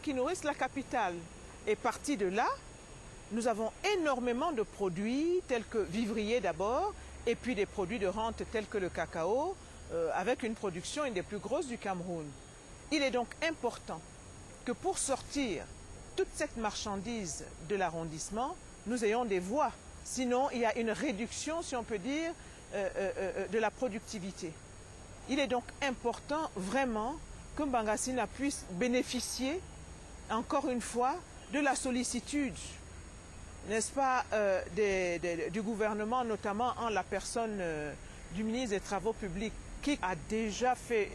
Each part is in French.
qui nourrissent la capitale. Et parti de là, nous avons énormément de produits tels que vivriers d'abord, et puis des produits de rente tels que le cacao, avec une production une des plus grosses du Cameroun. Il est donc important que pour sortir toute cette marchandise de l'arrondissement, nous ayons des voies. Sinon, il y a une réduction, si on peut dire, de la productivité. Il est donc important vraiment que Mbangasina puisse bénéficier, encore une fois, de la sollicitude, n'est-ce pas, du gouvernement, notamment en la personne du ministre des Travaux publics, qui a déjà fait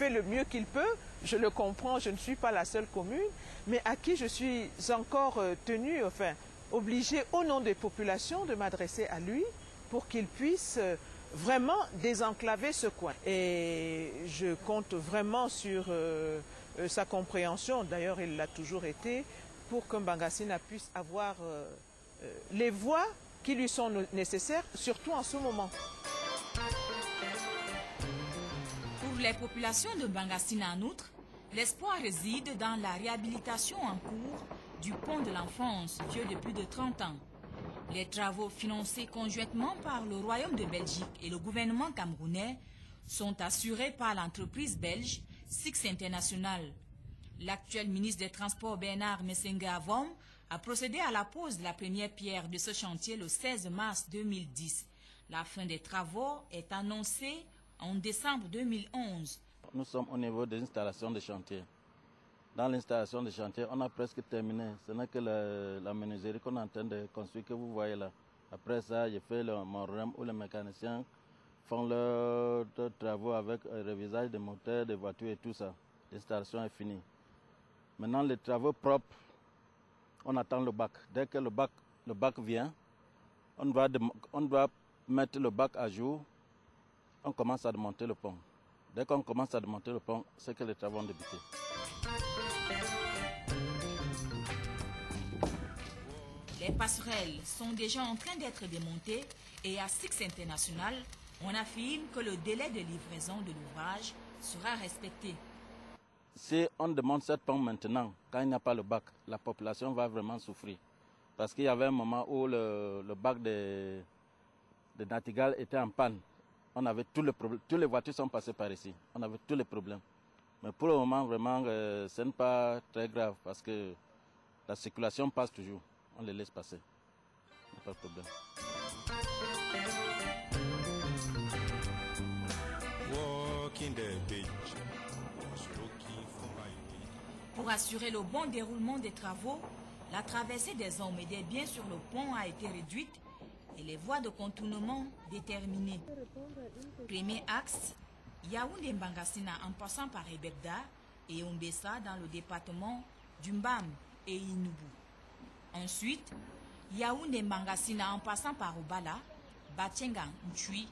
le mieux qu'il peut. Je le comprends, je ne suis pas la seule commune, mais à qui je suis encore tenue, enfin, obligée au nom des populations de m'adresser à lui pour qu'il puisse vraiment désenclaver ce coin. Et je compte vraiment sur sa compréhension, d'ailleurs il l'a toujours été, pour que Mbangasina puisse avoir les voies qui lui sont nécessaires, surtout en ce moment. Pour les populations de Mbangasina en outre, l'espoir réside dans la réhabilitation en cours du pont de l'enfance, vieux de plus de 30 ans. Les travaux financés conjointement par le Royaume de Belgique et le gouvernement camerounais sont assurés par l'entreprise belge Six International. L'actuel ministre des Transports Bernard Messenga-Avom a procédé à la pose de la première pierre de ce chantier le 16 mars 2010. La fin des travaux est annoncée en décembre 2011. Nous sommes au niveau des installations de chantier. Dans l'installation de chantier, on a presque terminé. Ce n'est que la menuiserie qu'on est en train de construire que vous voyez là. Après ça, j'ai fait mon REM où les mécaniciens font leurs travaux avec le révisage des moteurs, des voitures et tout ça. L'installation est finie. Maintenant, les travaux propres, on attend le bac. Dès que le bac vient, on doit mettre le bac à jour. On commence à démonter le pont. Dès qu'on commence à démonter le pont, c'est que les travaux ont débuté. Les passerelles sont déjà en train d'être démontées et à Six International, on affirme que le délai de livraison de l'ouvrage sera respecté. Si on démonte ce pont maintenant, quand il n'y a pas le bac, la population va vraiment souffrir. Parce qu'il y avait un moment où le bac de Natigal était en panne. On avait tous les problèmes. Toutes les voitures sont passées par ici. On avait tous les problèmes. Mais pour le moment, vraiment, ce n'est pas très grave parce que la circulation passe toujours. On les laisse passer. Il n'y a pas de problème. Pour assurer le bon déroulement des travaux, la traversée des hommes et des biens sur le pont a été réduite et les voies de contournement déterminées. Premier axe, Yaoundé-Mbangasina en passant par Ebebda et Ombessa dans le département d'Umbam et Inubu. Ensuite, Yaoundé-Mbangasina en passant par Obala, Batyenga, Ntui.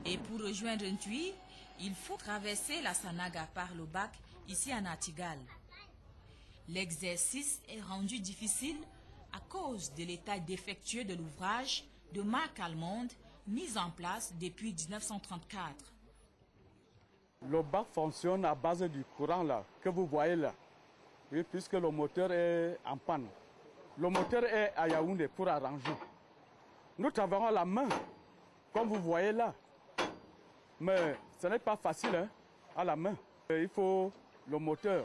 Et pour rejoindre Ntui, il faut traverser la Sanaga par le bac ici à Natigal. L'exercice est rendu difficile à cause de l'état défectueux de l'ouvrage de marque allemande mis en place depuis 1934. Le bac fonctionne à base du courant là, que vous voyez là, oui, puisque le moteur est en panne. Le moteur est à Yaoundé pour arranger. Nous travaillons à la main, comme vous voyez là. Mais ce n'est pas facile hein, à la main. Il faut le moteur.